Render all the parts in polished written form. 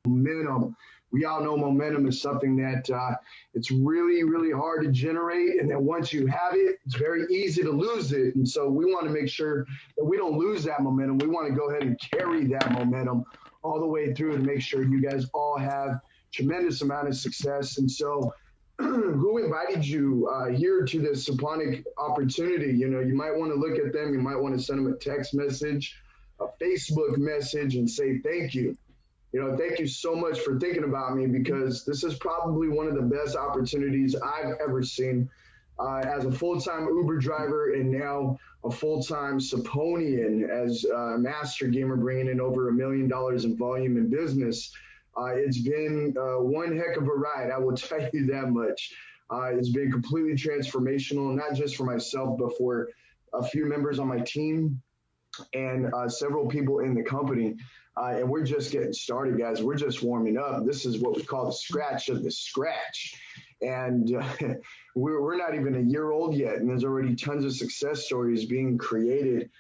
momentum. We all know momentum is something that it's really, really hard to generate. And then once you have it, it's very easy to lose it. And so we want to make sure that we don't lose that momentum. We want to go ahead and carry that momentum all the way through to make sure you guys all have tremendous amount of success. And so who invited you here to this Suponic opportunity? You know, you might want to look at them. You might want to send them a text message, a Facebook message, and say thank you. You know, thank you so much for thinking about me, because this is probably one of the best opportunities I've ever seen as a full-time Uber driver and now a full-time Suponian as a master gamer, bringing in over $1 million in volume in business. It's been one heck of a ride, I will tell you that much. It's been completely transformational, not just for myself, but for a few members on my team and several people in the company. And we're just getting started, guys. We're just warming up. This is what we call the scratch of the scratch. And we're not even a year old yet, and there's already tons of success stories being created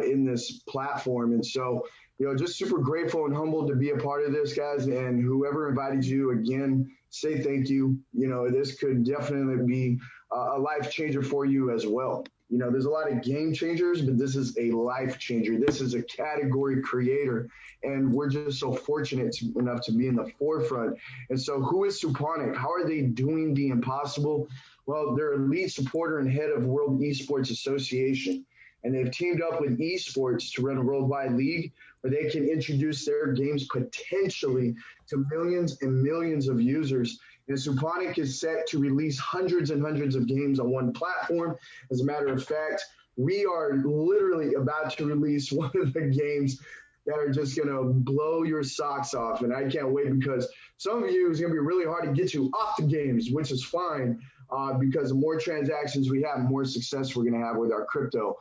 in this platform. And so, you know, just super grateful and humbled to be a part of this, guys. And whoever invited you, again, say thank you. You know, this could definitely be a life changer for you as well. You know, there's a lot of game changers, but this is a life changer. This is a category creator, and we're just so fortunate enough to be in the forefront. And so who is Suponic? How are they doing the impossible? Well, they're a lead supporter and head of World Esports Association, and they've teamed up with esports to run a worldwide league where they can introduce their games potentially to millions and millions of users. And Suponic is set to release hundreds and hundreds of games on one platform. As a matter of fact, we are literally about to release one of the games that are just going to blow your socks off. And I can't wait, because some of you, it's going to be really hard to get you off the games, which is fine, because the more transactions we have, the more success we're going to have with our crypto.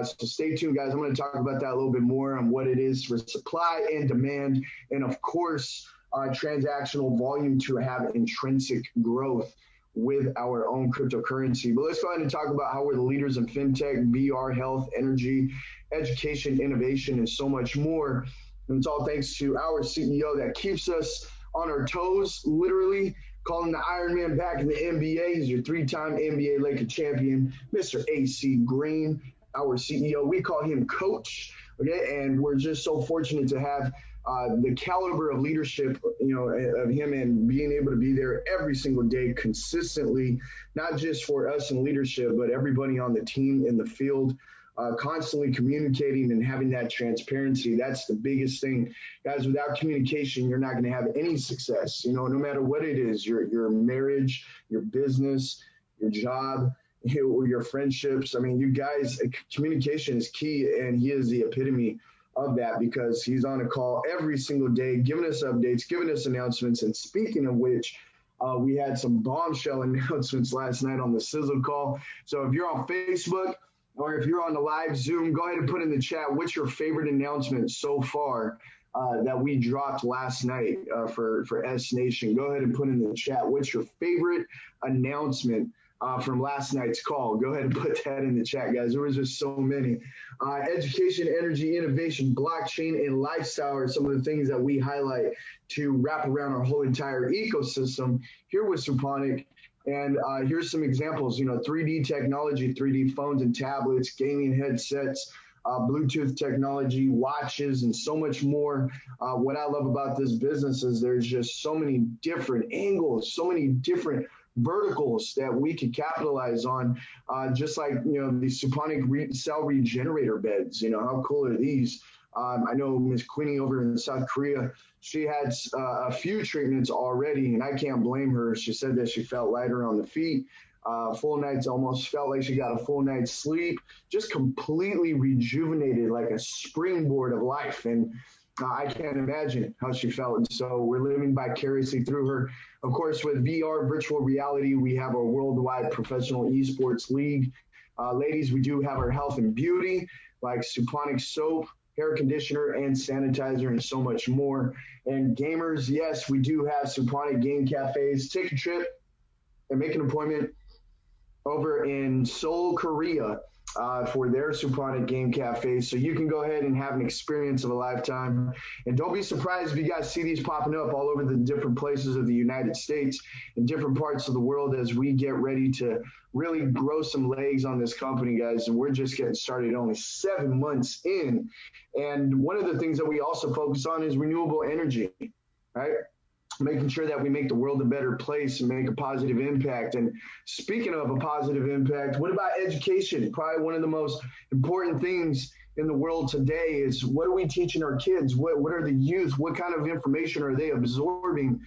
So stay tuned, guys. I'm going to talk about that a little bit more on what it is for supply and demand, and of course, transactional volume to have intrinsic growth with our own cryptocurrency. But let's go ahead and talk about how we're the leaders in fintech, VR, health, energy, education, innovation, and so much more. And it's all thanks to our CEO that keeps us on our toes, literally calling the Iron Man back in the NBA. He's your three-time NBA Laker champion, Mr. AC Green, our CEO. We call him Coach, okay? And we're just so fortunate to have the caliber of leadership, you know, of him, and being able to be there every single day consistently, not just for us in leadership, but everybody on the team in the field, constantly communicating and having that transparency. That's the biggest thing, guys. Without communication, you're not going to have any success, you know, no matter what it is, your marriage, your business, your job, your friendships. I mean, you guys, communication is key, and he is the epitome of that, because he's on a call every single day, giving us updates, giving us announcements. And speaking of which, we had some bombshell announcements last night on the Sizzle call. So if you're on Facebook or if you're on the live Zoom, go ahead and put in the chat, what's your favorite announcement so far that we dropped last night for Snation. Go ahead and put in the chat, what's your favorite announcement from last night's call. Go ahead and put that in the chat, guys. There was just so many. Education, energy, innovation, blockchain, and lifestyle are some of the things that we highlight to wrap around our whole entire ecosystem here with Suponic. And here's some examples, you know, 3D technology, 3D phones and tablets, gaming headsets, Bluetooth technology, watches, and so much more. What I love about this business is there's just so many different angles, so many different verticals that we could capitalize on, just like, you know, the Suponic cell regenerator beds. You know, how cool are these? I know Miss Queenie over in South Korea, she had a few treatments already, and I can't blame her. She said that she felt lighter on the feet, full nights, almost felt like she got a full night's sleep, just completely rejuvenated, like a springboard of life. And I can't imagine how she felt. And so we're living vicariously through her. Of course, with VR, virtual reality, we have a worldwide professional esports league. Ladies, we do have our health and beauty, like Suponic soap, hair conditioner, and sanitizer, and so much more. And gamers, yes, we do have Suponic game cafes. Take a trip and make an appointment over in Seoul, Korea. for their Suponic Game Cafe. So you can go ahead and have an experience of a lifetime. And don't be surprised if you guys see these popping up all over the different places of the United States and different parts of the world as we get ready to really grow some legs on this company, guys. And we're just getting started, only 7 months in. And one of the things that we also focus on is renewable energy, right? Making sure that we make the world a better place and make a positive impact. And speaking of a positive impact, what about education? Probably one of the most important things in the world today is, what are we teaching our kids? What are the youth? What kind of information are they absorbing?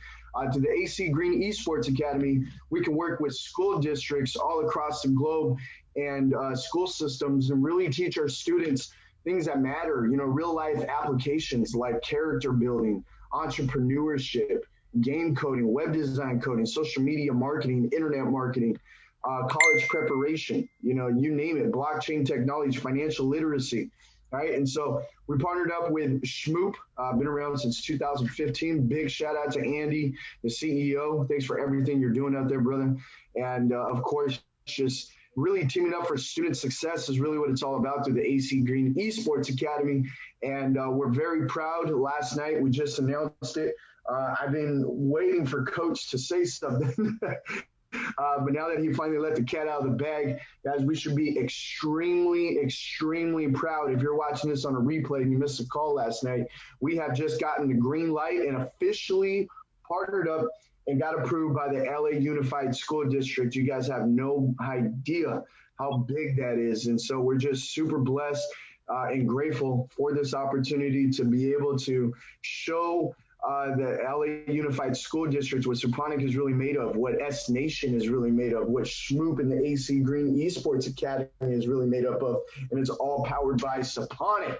To the AC Green Esports Academy, we can work with school districts all across the globe and school systems and really teach our students things that matter, real life applications like character building, entrepreneurship, game coding, web design coding, social media marketing, internet marketing, college preparation, you name it, blockchain technology, financial literacy, right? And so we partnered up with Schmoop, been around since 2015. Big shout out to Andy, the CEO. Thanks for everything you're doing out there, brother. And of course, just really teaming up for student success is really what it's all about through the AC Green Esports Academy. And we're very proud. Last night, we just announced it. I've been waiting for Coach to say something, but now that he finally let the cat out of the bag, guys, we should be extremely, extremely proud. If you're watching this on a replay and you missed a call last night, we have just gotten the green light and officially partnered up and got approved by the LA Unified School District. You guys have no idea how big that is. And so we're just super blessed and grateful for this opportunity to be able to show the LA Unified School District, what Suponic is really made of, what Snation is really made of, what Schmoop and the AC Green Esports Academy is really made up of, and it's all powered by Suponic,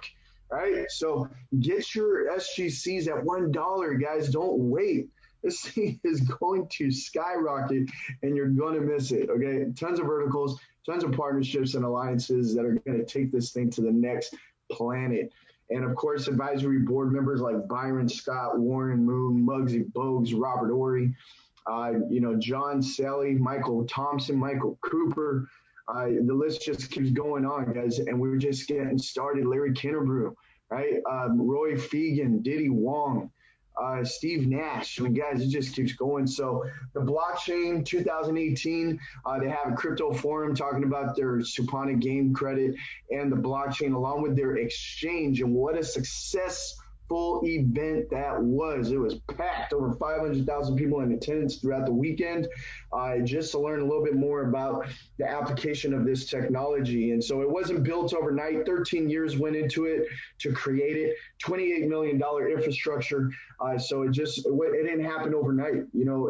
right? So get your SGCs at $1, guys. Don't wait. This thing is going to skyrocket, and you're going to miss it, okay? Tons of verticals, tons of partnerships and alliances that are going to take this thing to the next planet. And, of course, advisory board members like Byron Scott, Warren Moon, Muggsy Bogues, Robert Ory, John Sally, Michael Thompson, Michael Cooper. The list just keeps going on, guys, and we're just getting started. Larry Kinnebrew, right? Roy Fegan, Diddy Wong, Steve Nash. I mean, guys, it just keeps going. So the blockchain 2018, they have a crypto forum talking about their Suponic game credit and the blockchain along with their exchange, and what a successful event that was. It was packed, over 500,000 people in attendance throughout the weekend, just to learn a little bit more about the application of this technology. And so it wasn't built overnight. 13 years went into it to create it, $28 million infrastructure. So it didn't happen overnight.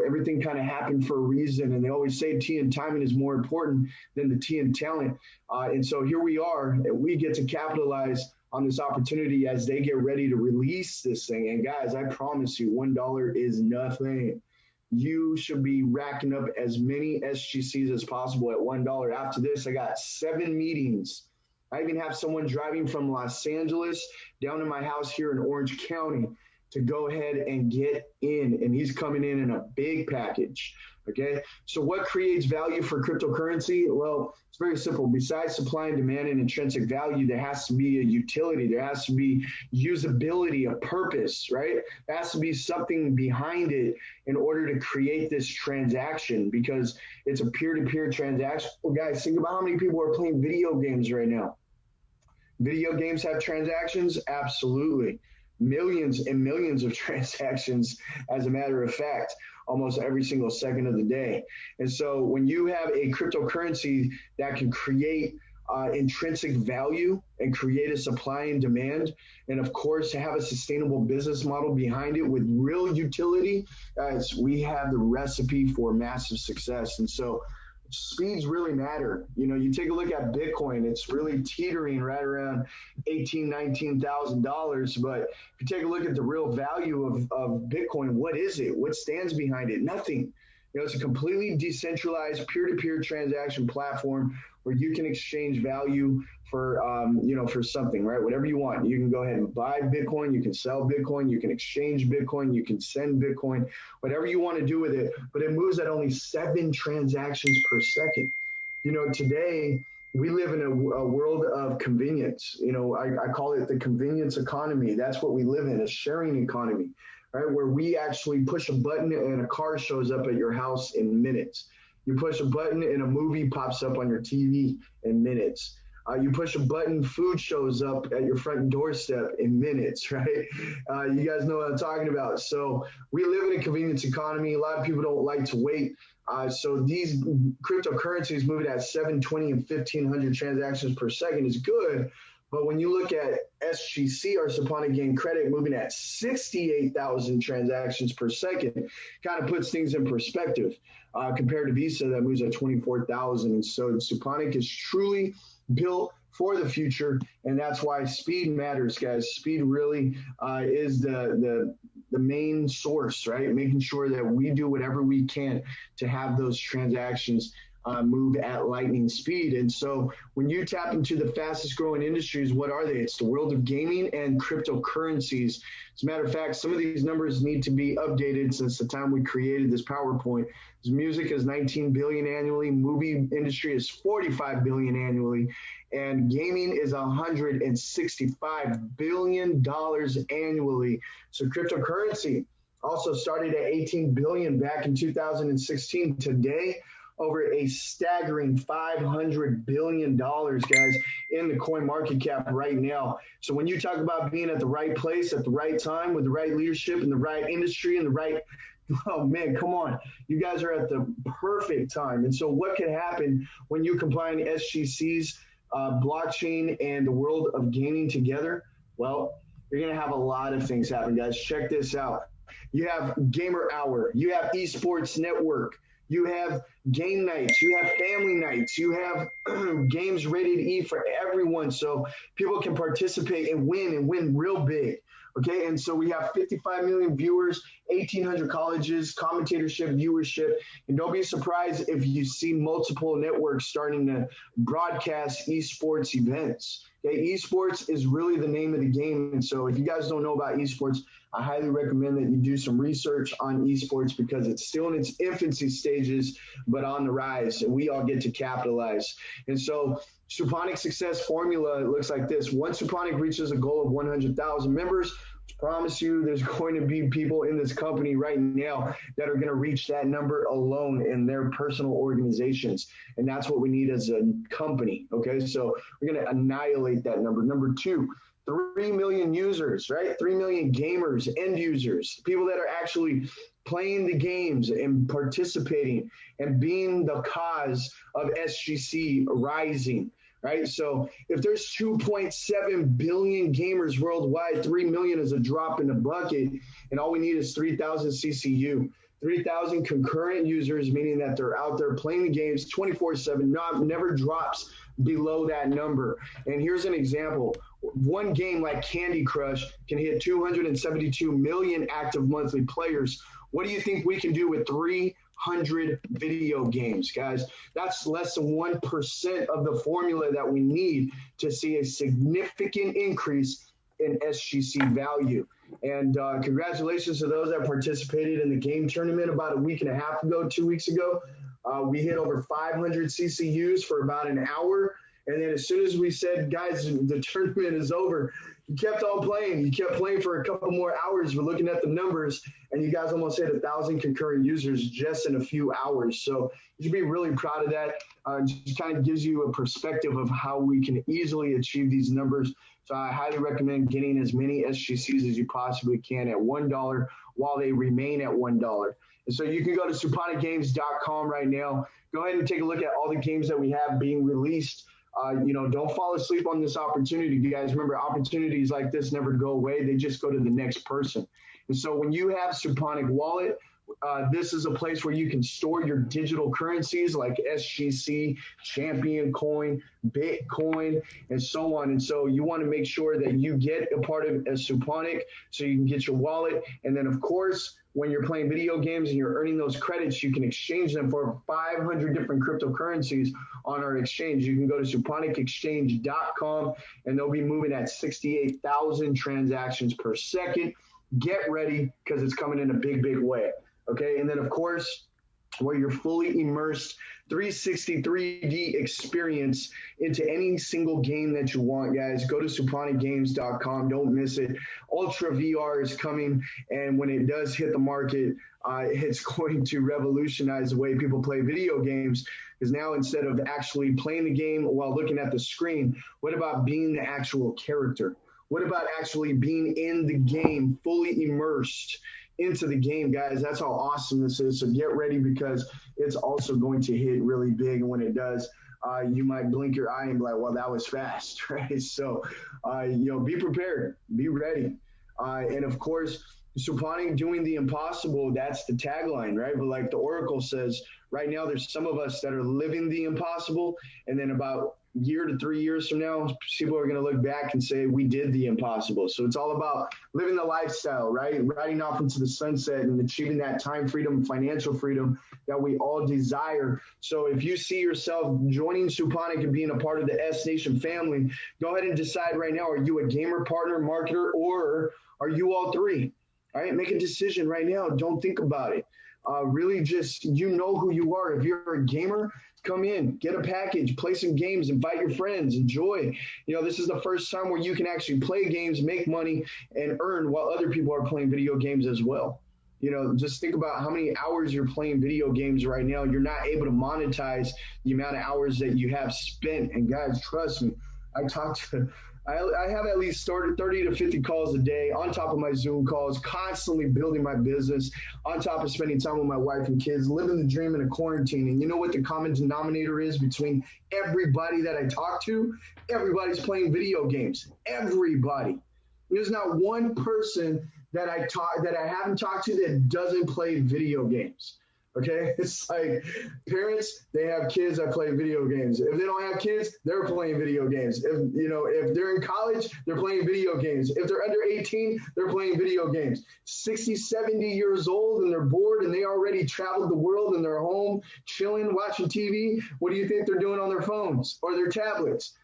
Everything kind of happened for a reason. And they always say T and timing is more important than the T and talent. And so here we are, and we get to capitalize on this opportunity as they get ready to release this thing. And guys, I promise you, $1 is nothing. You should be racking up as many SGCs as possible at $1. After this, I got 7 meetings. I even have someone driving from Los Angeles down to my house here in Orange County to go ahead and get in. And he's coming in a big package. Okay. So what creates value for cryptocurrency? Well, it's very simple. Besides supply and demand and intrinsic value, there has to be a utility. There has to be usability, a purpose, right? There has to be something behind it in order to create this transaction, because it's a peer-to-peer transaction. Well, guys, think about how many people are playing video games right now. Video games have transactions? Absolutely. Millions and millions of transactions, as a matter of fact, almost every single second of the day. And so when you have a cryptocurrency that can create intrinsic value and create a supply and demand, and of course to have a sustainable business model behind it with real utility, guys, we have the recipe for massive success. And so speeds really matter. You take a look at Bitcoin, it's really teetering right around $18,000, $19,000. But if you take a look at the real value of Bitcoin, what is it? What stands behind it? Nothing. It's a completely decentralized peer-to-peer transaction platform where you can exchange value for, for something, right? Whatever you want. You can go ahead and buy Bitcoin. You can sell Bitcoin. You can exchange Bitcoin. You can send Bitcoin, whatever you want to do with it. But it moves at only 7 transactions per second. Today, we live in a world of convenience. You know, I call it the convenience economy. That's what we live in, a sharing economy, right? Where we actually push a button and a car shows up at your house in minutes. You push a button and a movie pops up on your TV in minutes. You push a button, food shows up at your front doorstep in minutes, right? You guys know what I'm talking about. So we live in a convenience economy. A lot of people don't like to wait. So these cryptocurrencies moving at 720 and 1,500 transactions per second is good. But when you look at SGC, or Suponic Gain Credit, moving at 68,000 transactions per second, kind of puts things in perspective compared to Visa that moves at 24,000. And so Suponic is truly built for the future, and that's why speed matters, guys. Speed really is the main source, right? Making sure that we do whatever we can to have those transactions move at lightning speed. And so when you tap into the fastest growing industries, what are they? It's the world of gaming and cryptocurrencies. As a matter of fact, some of these numbers need to be updated since the time we created this PowerPoint. Music is 19 billion annually, movie industry is 45 billion annually, and gaming is 165 billion dollars annually. So cryptocurrency also started at 18 billion back in 2016. Today, over a staggering $500 billion, guys, in the coin market cap right now. So when you talk about being at the right place at the right time with the right leadership in the right industry and the right, oh man, come on. You guys are at the perfect time. And so what can happen when you combine SGC's blockchain and the world of gaming together? Well, you're going to have a lot of things happen, guys. Check this out. You have Gamer Hour. You have Esports Network. You have game nights, you have family nights, you have games rated E for everyone so people can participate and win real big. Okay, and so we have 55 million viewers, 1,800 colleges, commentatorship, viewership, and don't be surprised if you see multiple networks starting to broadcast esports events. Okay, esports is really the name of the game, and so if you guys don't know about esports, I highly recommend that you do some research on esports because it's still in its infancy stages, but on the rise, and we all get to capitalize. And so Suponic success formula looks like this. Once Suponic reaches a goal of 100,000 members, I promise you there's going to be people in this company right now that are going to reach that number alone in their personal organizations. And that's what we need as a company. Okay, so we're going to annihilate that number. Number two, 3 million users, right? 3 million gamers, end users, people that are actually playing the games and participating and being the cause of SGC rising, right? So if there's 2.7 billion gamers worldwide, 3 million is a drop in the bucket, and all we need is 3,000 CCU. 3,000 concurrent users, meaning that they're out there playing the games 24/7, never drops below that number. And here's an example. One game like Candy Crush can hit 272 million active monthly players. What do you think we can do with 300 video games, guys? That's less than 1% of the formula that we need to see a significant increase in SGC value. And congratulations to those that participated in the game tournament about a week and a half ago, 2 weeks ago. We hit over 500 CCUs for about an hour. And then as soon as we said, guys, the tournament is over, you kept on playing. You kept playing for a couple more hours. We're looking at the numbers, and you guys almost hit 1,000 concurrent users just in a few hours. So you should be really proud of that. It just kind of gives you a perspective of how we can easily achieve these numbers. So I highly recommend getting as many SGCs as you possibly can at $1 while they remain at $1. And so you can go to SuponicGames.com right now. Go ahead and take a look at all the games that we have being released. Don't fall asleep on this opportunity. You guys remember, opportunities like this never go away. They just go to the next person. And so when you have Suponic Wallet, this is a place where you can store your digital currencies like SGC, Champion Coin, Bitcoin, and so on. And so you want to make sure that you get a part of a Suponic so you can get your wallet. And then, of course, when you're playing video games and you're earning those credits, you can exchange them for 500 different cryptocurrencies on our exchange. You can go to SuponicExchange.com, and they'll be moving at 68,000 transactions per second. Get ready because it's coming in a big, big way. Okay, and then, of course, where you're fully immersed 360 3D experience into any single game that you want, guys. Go to SuponicGames.com. Don't miss it. Ultra VR is coming, and when it does hit the market, it's going to revolutionize the way people play video games, because now instead of actually playing the game while looking at the screen, what about being the actual character? What about actually being in the game, fully immersed into the game, guys? That's how awesome this is. So get ready, because it's also going to hit really big. And when it does, you might blink your eye and be like, well, that was fast, right? So, be prepared, be ready. And of course, Suponic doing the impossible, that's the tagline, right? But like the Oracle says, right now, there's some of us that are living the impossible. And then about a year to 3 years from now, people are going to look back and say, we did the impossible. So it's all about living the lifestyle, right? Riding off into the sunset and achieving that time freedom and financial freedom that we all desire. So if you see yourself joining Suponic and being a part of the Snation family, go ahead and decide right now, are you a gamer, partner, marketer, or are you all three? All right, make a decision right now. Don't think about it. Really just, who you are. If you're a gamer, come in, get a package, play some games, invite your friends, enjoy. This is the first time where you can actually play games, make money, and earn while other people are playing video games as well. Just think about how many hours you're playing video games right now. You're not able to monetize the amount of hours that you have spent. And guys, trust me, I have at least started 30 to 50 calls a day on top of my Zoom calls, constantly building my business, on top of spending time with my wife and kids, living the dream in a quarantine. And you know what the common denominator is between everybody that I talk to? Everybody's playing video games. Everybody. There's not one person that I haven't talked to that doesn't play video games. Okay, it's like parents, they have kids that play video games. If they don't have kids, they're playing video games. If they're in college, they're playing video games. If they're under 18, they're playing video games. 60, 70 years old and they're bored and they already traveled the world and they're home chilling, watching TV. What do you think they're doing on their phones or their tablets?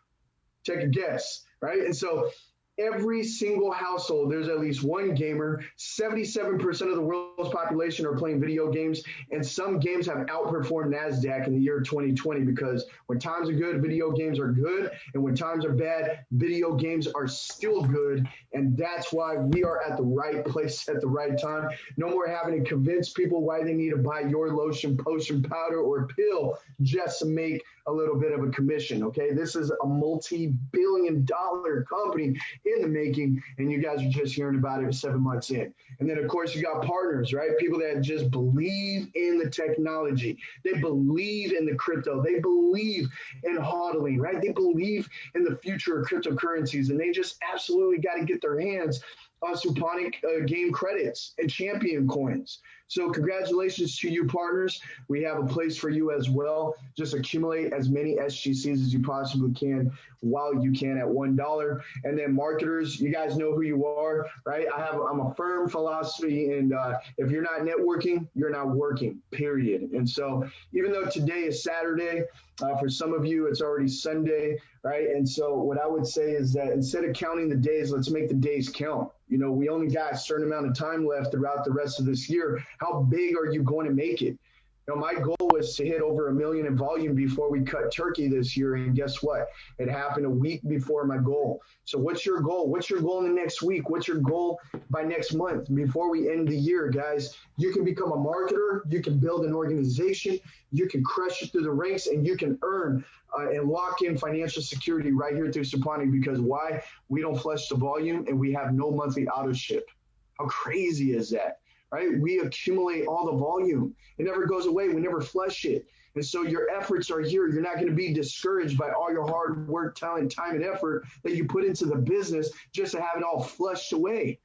Take a guess, right? And so every single household, there's at least one gamer. 77% of the world's population are playing video games, and some games have outperformed NASDAQ in the year 2020, because when times are good, video games are good, and when times are bad, video games are still good, and that's why we are at the right place at the right time. No more having to convince people why they need to buy your lotion, potion, powder, or pill just to make a little bit of a commission, okay? This is a multi-billion-dollar company in the making, and you guys are just hearing about it 7 months in. And then, of course, you got partners, right? People that just believe in the technology. They believe in the crypto. They believe in hodling, right? They believe in the future of cryptocurrencies, and they just absolutely got to get their hands on Suponic game credits and champion coins. So congratulations to you, partners. We have a place for you as well. Just accumulate as many SGCs as you possibly can while you can at $1. And then marketers, you guys know who you are, right? I'm a firm philosophy, and if you're not networking, you're not working, period. And so even though today is Saturday, for some of you, it's already Sunday, right? And so what I would say is that instead of counting the days, let's make the days count. We only got a certain amount of time left throughout the rest of this year. How big are you going to make it? My goal was to hit over 1 million in volume before we cut turkey this year. And guess what? It happened a week before my goal. So what's your goal? What's your goal in the next week? What's your goal by next month before we end the year, guys? You can become a marketer. You can build an organization. You can crush it through the ranks, and you can earn and lock in financial security right here through Suponic, because why? We don't flush the volume, and we have no monthly auto ship. How crazy is that? Right? We accumulate all the volume. It never goes away. We never flush it. And so your efforts are here. You're not going to be discouraged by all your hard work, talent, time, and effort that you put into the business just to have it all flushed away.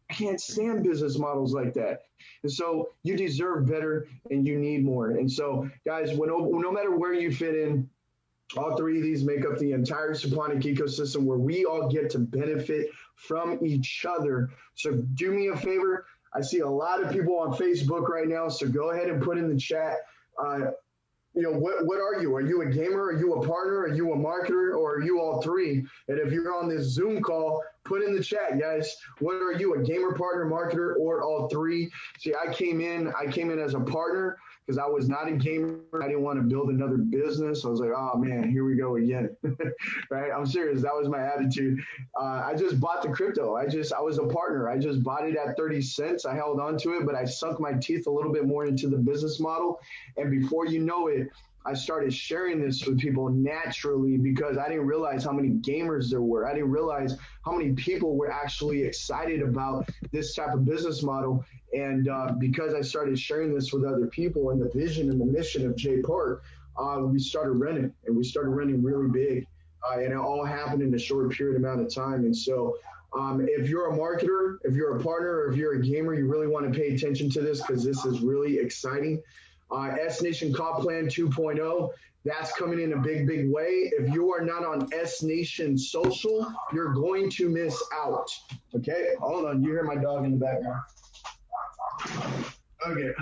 I can't stand business models like that. And so you deserve better, and you need more. And so, guys, no matter where you fit in, all three of these make up the entire Suponic ecosystem where we all get to benefit from each other. So do me a favor. I see a lot of people on Facebook right now, so go ahead and put in the chat, what are you? Are you a gamer? Are you a partner? Are you a marketer? Or are you all three? And if you're on this Zoom call, Put in the chat, guys. What are you, a gamer, partner, marketer, or all three? See, I came in as a partner because I was not a gamer. I didn't want to build another business. I was like, oh man, here we go again. Right? I'm serious. That was my attitude. I just bought the crypto. I was a partner. I just bought it at 30 cents. I held on to it, but I sunk my teeth a little bit more into the business model. And before you know it, I started sharing this with people naturally because I didn't realize how many gamers there were. I didn't realize how many people were actually excited about this type of business model. And because I started sharing this with other people and the vision and the mission of Jay Park, we started running, and we started running really big. And it all happened in a short period amount of time. And so if you're a marketer, if you're a partner, or if you're a gamer, you really want to pay attention to this because this is really exciting. Snation Comp Plan 2.0, that's coming in a big, big way. If you are not on Snation Social, you're going to miss out. Okay, hold on. You hear my dog in the background. Okay.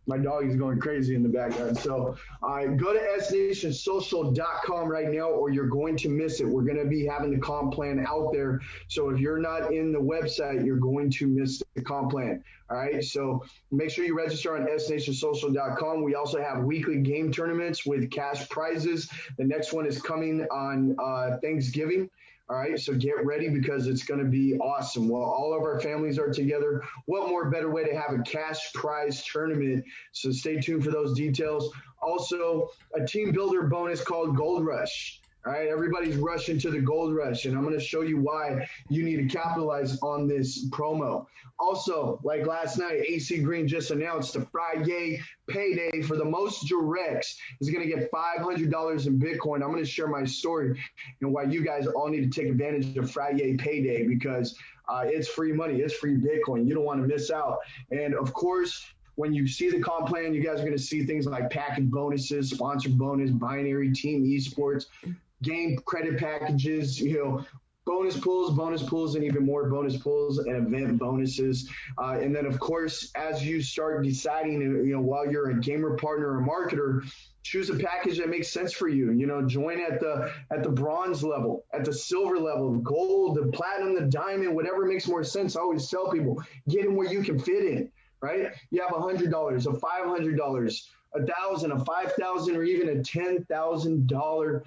My dog is going crazy in the background. So go to snationsocial.com right now, or you're going to miss it. We're going to be having the comp plan out there. So if you're not in the website, you're going to miss the comp plan. All right. So make sure you register on snationsocial.com. We also have weekly game tournaments with cash prizes. The next one is coming on Thanksgiving. All right, so get ready because it's going to be awesome. Well, all of our families are together. What more better way to have a cash prize tournament? So stay tuned for those details. Also, a team builder bonus called Gold Rush. All right, everybody's rushing to the Gold Rush, and I'm going to show you why you need to capitalize on this promo. Also, like last night, AC Green just announced a Friday payday for the most directs is going to get $500 in Bitcoin. I'm going to share my story and why you guys all need to take advantage of Friday payday because it's free money. It's free Bitcoin. You don't want to miss out. And, of course, when you see the comp plan, you guys are going to see things like package bonuses, sponsored bonus, binary, team esports, game credit packages, bonus pools, and even more bonus pools and event bonuses. And then, of course, as you start deciding, while you're a gamer, partner, or marketer, choose a package that makes sense for you. Join at the bronze level, at the silver level, gold, the platinum, the diamond, whatever makes more sense. I always tell people, get in where you can fit in, right? You have $100, a $500, $1,000, a $5,000, or even a $10,000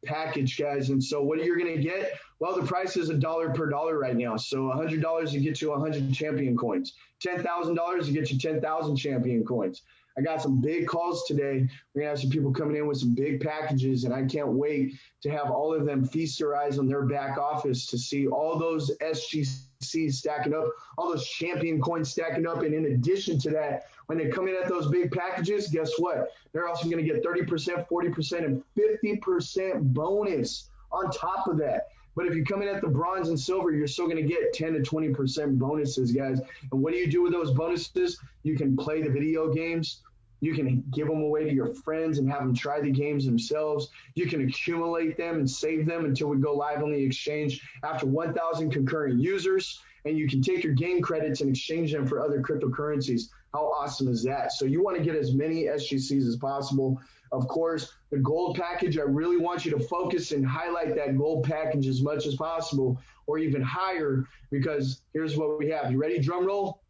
package, guys. And so what are you going to get? Well, the price is $1 per dollar right now. So $100 to get you 100 champion coins. $10,000 to get you 10,000 champion coins. I got some big calls today. We're going to have some people coming in with some big packages, and I can't wait to have all of them feast their eyes on their back office to see all those SGCs stacking up, all those champion coins stacking up. And in addition to that, when they come in at those big packages, guess what? They're also going to get 30%, 40%, and 50% bonus on top of that. But if you come in at the bronze and silver, you're still going to get 10 to 20% bonuses, guys. And what do you do with those bonuses? You can play the video games. You can give them away to your friends and have them try the games themselves. You can accumulate them and save them until we go live on the exchange after 1,000 concurrent users. And you can take your game credits and exchange them for other cryptocurrencies. How awesome is that? So you want to get as many SGCs as possible. Of course, the gold package, I really want you to focus and highlight that gold package as much as possible or even higher because here's what we have. You ready? Drum roll.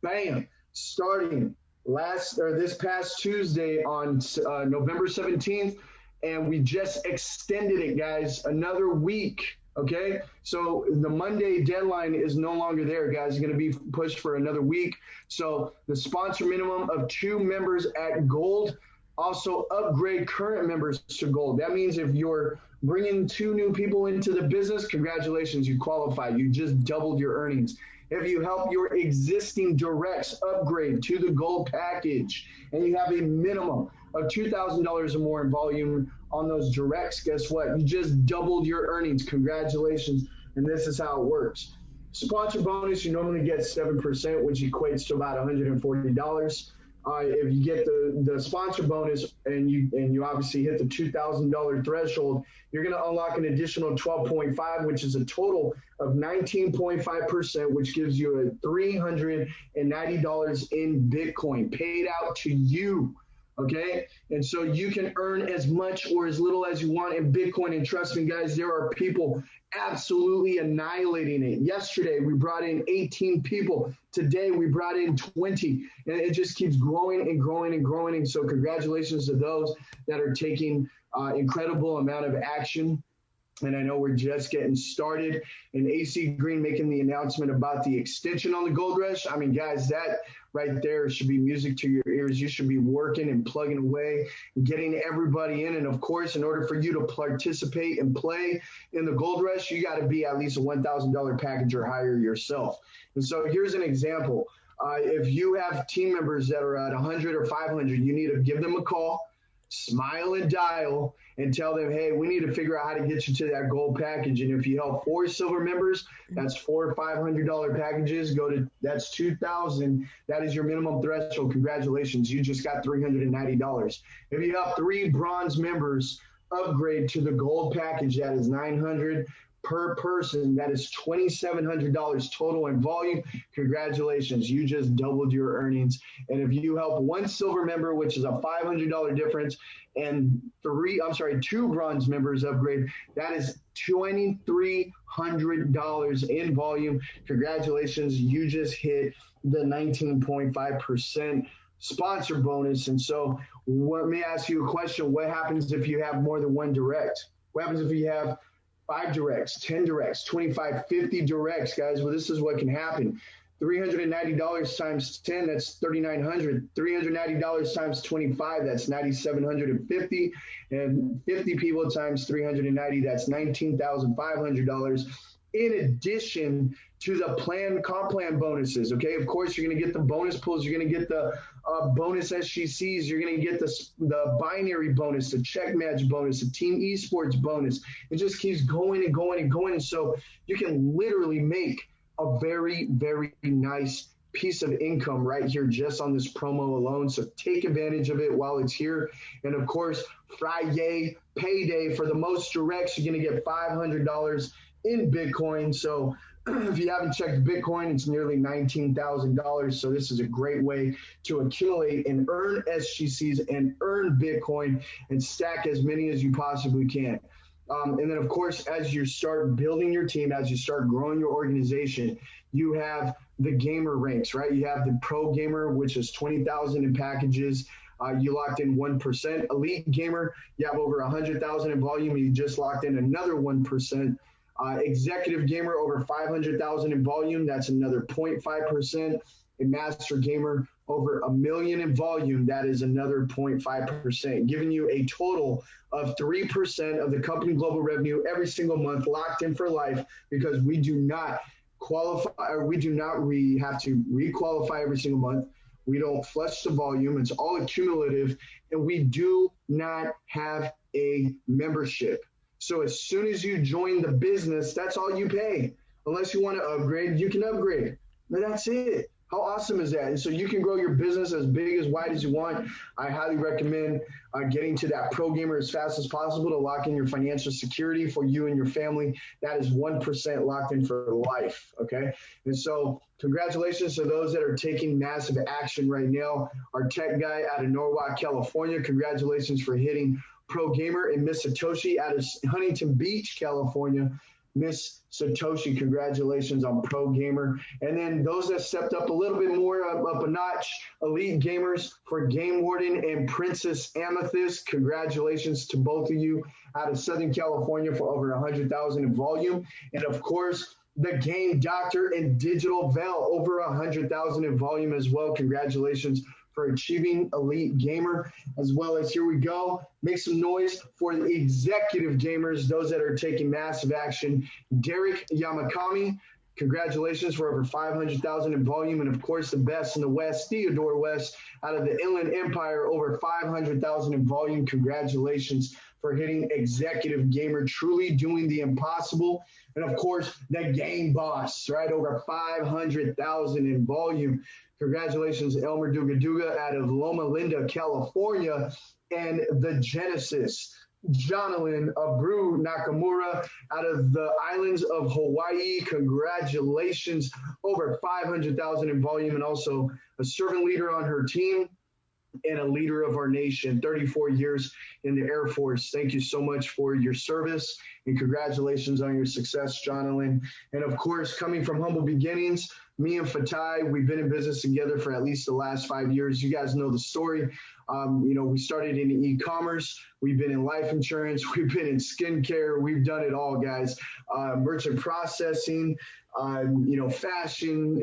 Bam. Starting this past Tuesday on November 17th, and we just extended it, guys, another week. Okay, so the Monday deadline is no longer there, guys. It's going to be pushed for another week. So the sponsor minimum of 2 members at gold, also upgrade current members to gold. That means if you're bringing 2 new people into the business, congratulations, you qualify. You just doubled your earnings. If you help your existing directs upgrade to the gold package and you have a minimum of $2,000 or more in volume on those directs, guess what? You just doubled your earnings. Congratulations. And this is how it works. Sponsor bonus, you normally get 7%, which equates to about $140. If you get the sponsor bonus and you obviously hit the $2,000 threshold, you're going to unlock an additional 12.5, which is a total of 19.5%, which gives you a $390 in Bitcoin paid out to you. Okay, and so you can earn as much or as little as you want in Bitcoin. And trust me, guys, there are people absolutely annihilating it. Yesterday, we brought in 18 people. Today, we brought in 20. And it just keeps growing and growing and growing. And so congratulations to those that are taking incredible amount of action. And I know we're just getting started. And AC Green making the announcement about the extension on the Gold Rush. I mean, guys, that right there should be music to your ears. You should be working and plugging away, getting everybody in. And of course, in order for you to participate and play in the Gold Rush, you got to be at least a $1,000 package or higher yourself. And so here's an example. If you have team members that are at 100 or 500, you need to give them a call, smile and dial, and tell them, hey, we need to figure out how to get you to that gold package. And if you help 4 silver members, that's 4 $500 packages. That's $2,000. That is your minimum threshold. Congratulations, you just got $390. If you help 3 bronze members upgrade to the gold package, that is $900 per person. That is $2,700 total in volume. Congratulations, you just doubled your earnings. And if you help 1 silver member, which is a $500 difference, and 2 bronze members upgrade, that is $2,300 in volume. Congratulations, you just hit the 19.5% sponsor bonus. And so let me ask you a question. What happens if you have more than 1 direct? What happens if you have 5 directs, 10 directs, 25, 50 directs, guys? Well, this is what can happen. $390 times 10, that's $3,900. $390 times 25, that's $9,750. And 50 people times 390, that's $19,500. In addition to the comp plan bonuses, okay? Of course, you're going to get the bonus pools. You're going to get the bonus SGCs. You're going to get the binary bonus, the check match bonus, the team esports bonus. It just keeps going and going and going. And so you can literally make a very, very nice piece of income right here just on this promo alone. So take advantage of it while it's here. And of course, Friday payday for the most directs, you're going to get $500 in Bitcoin. So if you haven't checked Bitcoin, it's nearly $19,000. So this is a great way to accumulate and earn SGCs and earn Bitcoin and stack as many as you possibly can. And then, of course, as you start building your team, as you start growing your organization, you have the gamer ranks, right? You have the pro gamer, which is 20,000 in packages. You locked in 1%. Elite gamer, you have over 100,000 in volume. You just locked in another 1%. Executive gamer, over 500,000 in volume. That's another 0.5%. A master gamer, over 1 million in volume. That is another 0.5%, giving you a total of 3% of the company global revenue every single month, locked in for life, because we do not qualify, or we have to re-qualify every single month. We don't flush the volume. It's all accumulative, and we do not have a membership. So as soon as you join the business, that's all you pay. Unless you want to upgrade, you can upgrade. But that's it. How awesome is that? And so you can grow your business as big, as wide as you want. I highly recommend getting to that pro gamer as fast as possible to lock in your financial security for you and your family. That is 1% locked in for life, okay? And so congratulations to those that are taking massive action right now. Our tech guy out of Norwalk, California, congratulations for hitting pro gamer. And Miss Satoshi out of Huntington Beach, California, Miss Satoshi, congratulations on pro gamer. And then those that stepped up a little bit more, up a notch, elite gamers for Game Warden and Princess Amethyst, congratulations to both of you out of Southern California for over 100,000 in volume. And of course, the Game Doctor and Digital Veil, over 100,000 in volume as well. Congratulations for achieving elite gamer, as well as, here we go, make some noise for the executive gamers, those that are taking massive action. Derek Yamakami, congratulations for over 500,000 in volume. And of course, the best in the West, Theodore West out of the Inland Empire, over 500,000 in volume. Congratulations for hitting executive gamer, truly doing the impossible. And of course, the game boss, right, over 500,000 in volume. Congratulations, Elmer Duga out of Loma Linda, California, and the Genesis, Jonathan Abreu Nakamura out of the islands of Hawaii. Congratulations, over 500,000 in volume, and also a servant leader on her team and a leader of our nation, 34 years in the Air Force. Thank you so much for your service And congratulations on your success, Jonathan. And of course, coming from humble beginnings, me and Fatai, we've been in business together for at least the last 5 years. You guys know the story. We started in e-commerce. We've been in life insurance. We've been in skincare. We've done it all, guys. Merchant processing, fashion.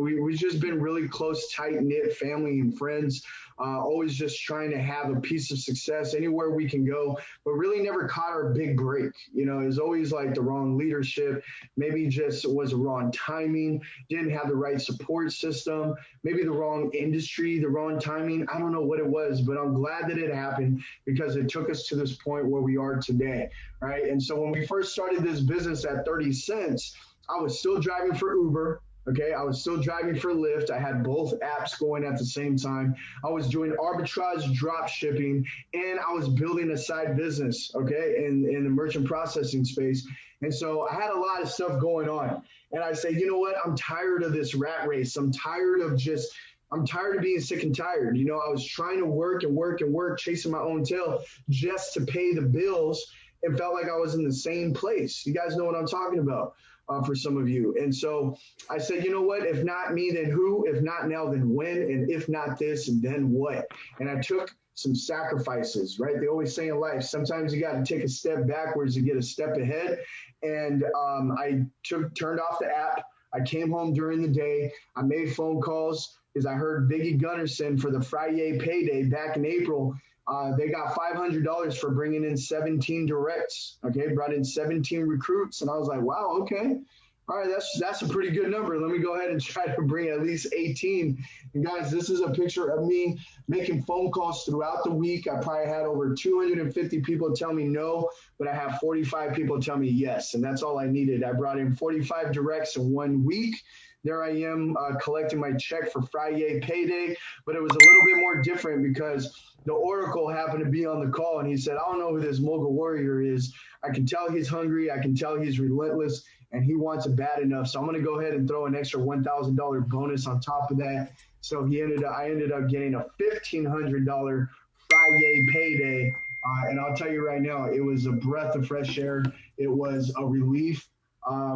We've just been really close, tight-knit family and friends. Always just trying to have a piece of success anywhere we can go, but really never caught our big break. It was always like the wrong leadership, maybe just was the wrong timing, didn't have the right support system, maybe the wrong industry, the wrong timing. I don't know what it was, but I'm glad that it happened because it took us to this point where we are today, right? And so when we first started this business at 30 cents, I was still driving for Uber. Okay, I was still driving for Lyft. I had both apps going at the same time. I was doing arbitrage drop shipping, and I was building a side business, okay, in the merchant processing space. And so I had a lot of stuff going on. And I say, you know what? I'm tired of this rat race. I'm tired of being sick and tired. I was trying to work and work and work, chasing my own tail just to pay the bills, and felt like I was in the same place. You guys know what I'm talking about. For some of you. And so I said, you know what, if not me, then who? If not now, then when? And if not this, then what? And I took some sacrifices, right? They always say in life, sometimes you got to take a step backwards to get a step ahead. And I turned off the app. I came home during the day. I made phone calls because I heard Biggie Gunnarsson for the Friday payday back in April. They got $500 for bringing in 17 directs. Okay, brought in 17 recruits, and I was like, wow, okay, all right, that's a pretty good number. Let me go ahead and try to bring at least 18. And guys, this is a picture of me making phone calls throughout the week. I probably had over 250 people tell me no, but I have 45 people tell me yes, and that's all I needed. I brought in 45 directs in 1 week. There I am collecting my check for Friday payday, but it was a little bit more different because the Oracle happened to be on the call, and he said, I don't know who this mogul warrior is. I can tell he's hungry. I can tell he's relentless, and he wants it bad enough. So I'm going to go ahead and throw an extra $1,000 bonus on top of that. So I ended up getting a $1,500 Friday payday. And I'll tell you right now, it was a breath of fresh air. It was a relief. I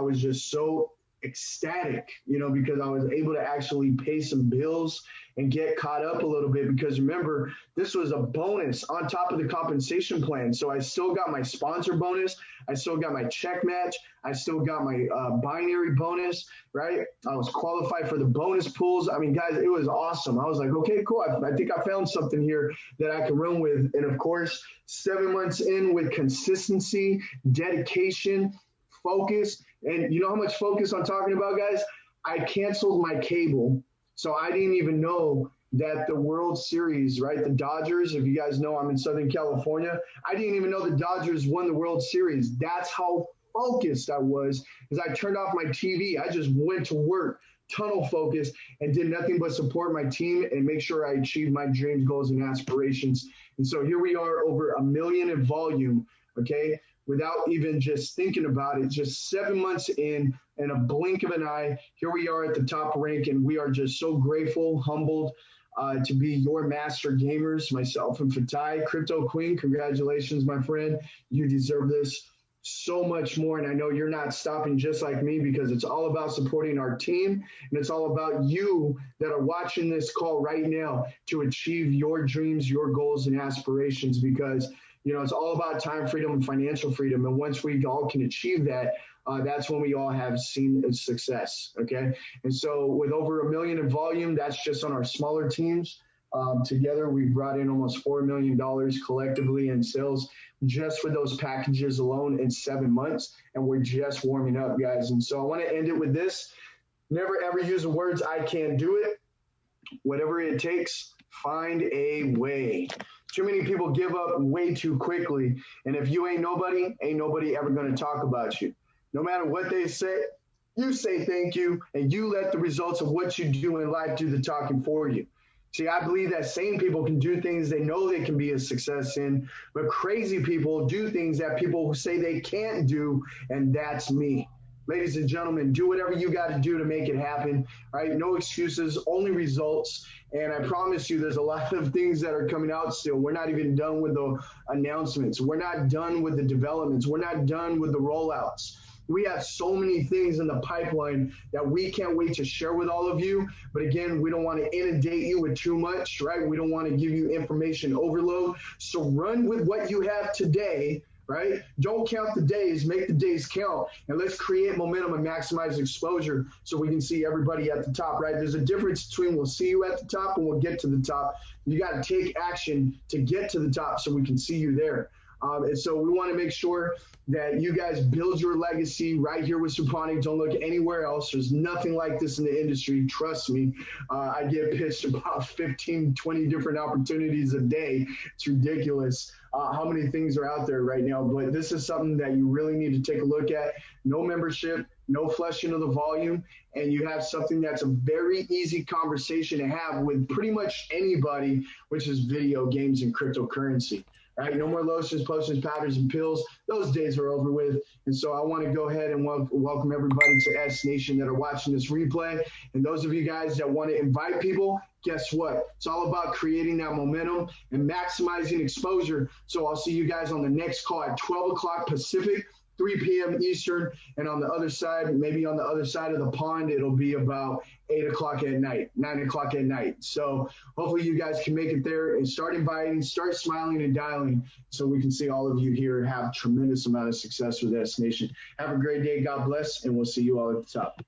was just so ecstatic, because I was able to actually pay some bills and get caught up a little bit, because remember, this was a bonus on top of the compensation plan. So I still got my sponsor bonus. I still got my check match. I still got my binary bonus, right? I was qualified for the bonus pools. I mean, guys, it was awesome. I was like, okay, cool. I think I found something here that I can run with. And of course, 7 months in with consistency, dedication, focus. And you know how much focus I'm talking about, guys? I canceled my cable. So I didn't even know that the World Series, right? The Dodgers, if you guys know, I'm in Southern California. I didn't even know the Dodgers won the World Series. That's how focused I was, because I turned off my TV. I just went to work, tunnel focus, and did nothing but support my team and make sure I achieved my dreams, goals, and aspirations. And so here we are, over 1 million in volume, okay? Without even just thinking about it, just 7 months in a blink of an eye, here we are at the top rank, and we are just so grateful, humbled to be your master gamers, myself and Fatai. Crypto Queen, congratulations, my friend. You deserve this so much more, and I know you're not stopping just like me, because it's all about supporting our team, and it's all about you that are watching this call right now to achieve your dreams, your goals, and aspirations, because it's all about time freedom and financial freedom. And once we all can achieve that, that's when we all have seen success, okay? And so with over 1 million in volume, that's just on our smaller teams. Together, we've brought in almost $4 million collectively in sales just for those packages alone in 7 months. And we're just warming up, guys. And so I want to end it with this. Never, ever use the words, I can't do it. Whatever it takes, find a way. Too many people give up way too quickly. And if you ain't nobody ever going to talk about you. No matter what they say, you say thank you, and you let the results of what you do in life do the talking for you. See, I believe that sane people can do things they know they can be a success in, but crazy people do things that people say they can't do, and that's me. Ladies and gentlemen, do whatever you got to do to make it happen. Right? No excuses, only results. And I promise you, there's a lot of things that are coming out still. We're not even done with the announcements. We're not done with the developments. We're not done with the rollouts. We have so many things in the pipeline that we can't wait to share with all of you. But again, we don't want to inundate you with too much, right? We don't want to give you information overload. So run with what you have today, right? Don't count the days, make the days count, and let's create momentum and maximize exposure so we can see everybody at the top, right? There's a difference between we'll see you at the top and we'll get to the top. You got to take action to get to the top so we can see you there. And so we want to make sure that you guys build your legacy right here with Suponic. Don't look anywhere else. There's nothing like this in the industry. Trust me. I get pitched about 15, 20 different opportunities a day. It's ridiculous how many things are out there right now. But this is something that you really need to take a look at. No membership, no flushing of the volume, and you have something that's a very easy conversation to have with pretty much anybody, which is video games and cryptocurrency. Right? No more lotions, potions, powders, and pills. Those days are over with. And so I want to go ahead and welcome everybody to Snation that are watching this replay. And those of you guys that want to invite people, guess what? It's all about creating that momentum and maximizing exposure. So I'll see you guys on the next call at 12 o'clock Pacific, 3 p.m. Eastern, and on the other side, maybe on the other side of the pond, it'll be about 8 o'clock at night, 9 o'clock at night. So hopefully you guys can make it there and start inviting, start smiling and dialing so we can see all of you here and have a tremendous amount of success with Snation. Have a great day. God bless, and we'll see you all at the top.